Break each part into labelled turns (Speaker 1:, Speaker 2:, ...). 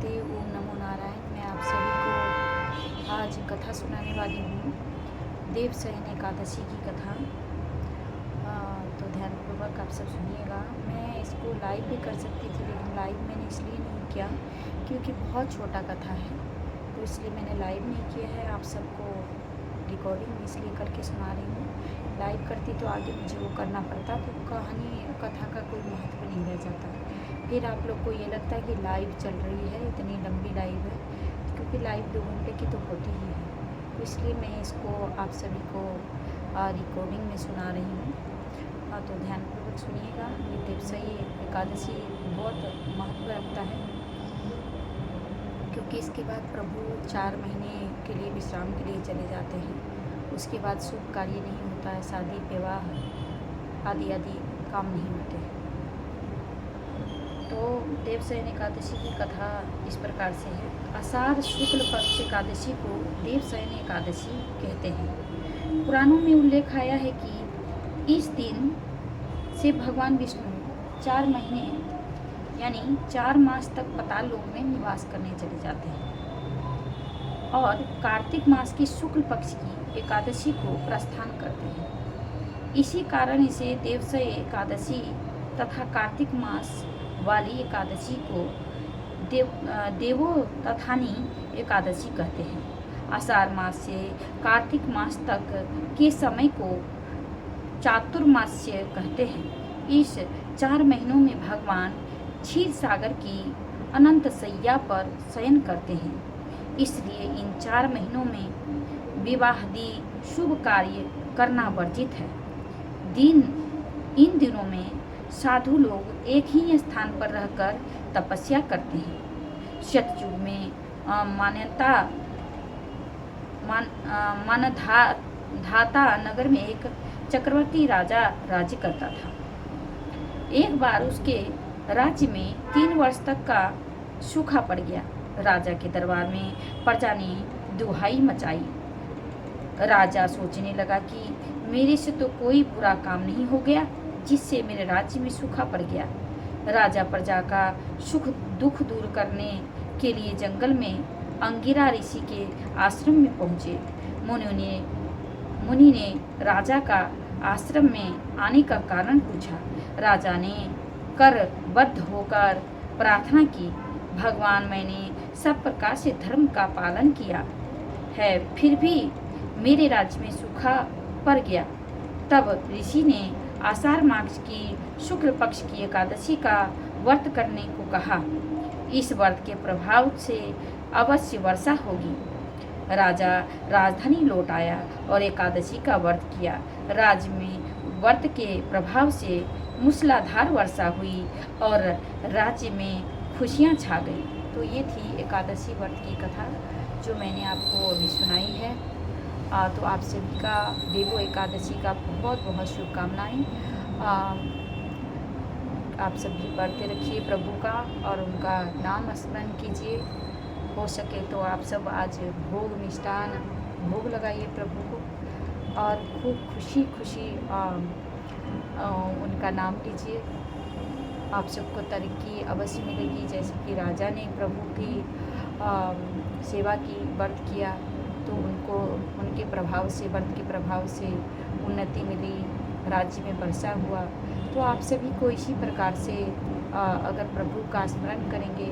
Speaker 1: नमस्ते, ओम नमो नारायण। मैं आप सभी को आज कथा सुनाने वाली हूँ, देवशयन एकादशी की कथा। तो ध्यानपूर्वक आप सब सुनिएगा। मैं इसको लाइव भी कर सकती थी, लेकिन लाइव मैंने इसलिए नहीं किया क्योंकि बहुत छोटा कथा है, तो इसलिए मैंने लाइव नहीं किया है। आप सबको रिकॉर्डिंग इसलिए करके सुना रही हूँ। लाइव करती तो आगे मुझे वो करना पड़ता, तो कथा का कोई महत्व नहीं रह जाता। फिर आप लोग को ये लगता है कि लाइव चल रही है, इतनी लंबी लाइव है, क्योंकि लाइव 2 घंटे की तो होती ही है। तो इसलिए मैं इसको आप सभी को रिकॉर्डिंग में सुना रही हूँ। तो ध्यानपूर्वक सुनिएगा। ये देवशयी एकादशी बहुत महत्व रखता है, क्योंकि इसके बाद प्रभु 4 महीने के लिए विश्राम के लिए चले जाते हैं। उसके बाद शुभ कार्य नहीं होता है, शादी विवाह आदि आदि काम नहीं होते हैं। तो देवशयन एकादशी की कथा इस प्रकार से है। आषाढ़ शुक्ल पक्ष एकादशी को देवशयन एकादशी कहते हैं। पुराणों में उल्लेख आया है कि इस दिन से भगवान विष्णु 4 महीने यानी 4 मास तक पाताल लोक में निवास करने चले जाते हैं और कार्तिक मास की शुक्ल पक्ष की एकादशी को प्रस्थान करते हैं। इसी कारण इसे देवशयी एकादशी तथा कार्तिक मास वाली एकादशी को देवोत्थानी एकादशी कहते हैं। आषाढ़ मास से कार्तिक मास तक के समय को चातुर्मास्य कहते हैं। इस 4 महीनों में भगवान क्षीर सागर की अनंत सैया पर शयन करते हैं। इसलिए इन 4 महीनों में विवाहादि शुभ कार्य करना वर्जित है। इन दिनों में साधु लोग एक ही स्थान पर रहकर तपस्या करते हैं। सतयुग में मानधाता नगर में एक चक्रवर्ती राजा राज्य करता था। एक बार उसके राज्य में 3 वर्ष तक का सूखा पड़ गया। राजा के दरबार में प्रजा ने दुहाई मचाई। राजा सोचने लगा कि मेरे से तो कोई बुरा काम नहीं हो गया जिससे मेरे राज्य में सूखा पड़ गया। राजा प्रजा का सुख दुख दूर करने के लिए जंगल में अंगिरा ऋषि के आश्रम में पहुँचे। मुनि ने राजा का आश्रम में आने का कारण पूछा। राजा ने करबद्ध होकर प्रार्थना की, भगवान मैंने सब प्रकार से धर्म का पालन किया है, फिर भी मेरे राज्य में सूखा पड़ गया। तब ऋषि ने आषाढ़ मास की शुक्ल पक्ष की एकादशी का व्रत करने को कहा। इस व्रत के प्रभाव से अवश्य वर्षा होगी। राजा राजधानी लौट आया और एकादशी का व्रत किया। राज्य में व्रत के प्रभाव से मूसलाधार वर्षा हुई और राज्य में खुशियां छा गई। तो ये थी एकादशी व्रत की कथा जो मैंने आपको अभी सुनाई है। तो आप सभी का देवो एकादशी का बहुत बहुत शुभकामनाएं। आप सभी पढ़ते रखिए प्रभु का और उनका नाम स्मरण कीजिए। हो सके तो आप सब आज भोग मिष्टान भोग लगाइए प्रभु को और खूब खुशी खुशी उनका नाम लीजिए। आप सबको तरक्की अवश्य मिलेगी। जैसे कि राजा ने प्रभु की सेवा की, व्रत किया, तो उनको उनके प्रभाव से, व्रत के प्रभाव से उन्नति मिली, राज्य में वर्षा हुआ। तो आप सभी को इसी प्रकार से अगर प्रभु का स्मरण करेंगे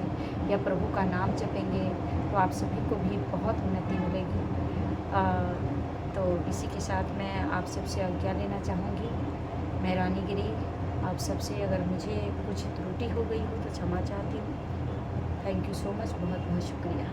Speaker 1: या प्रभु का नाम जपेंगे तो आप सभी को भी बहुत उन्नति मिलेगी। तो इसी के साथ मैं आप सबसे आज्ञा लेना चाहूँगी। मैं रानी गिरी आप सबसे अगर मुझे कुछ त्रुटि हो गई हो तो क्षमा चाहती हूँ। थैंक यू सो मच, बहुत बहुत शुक्रिया।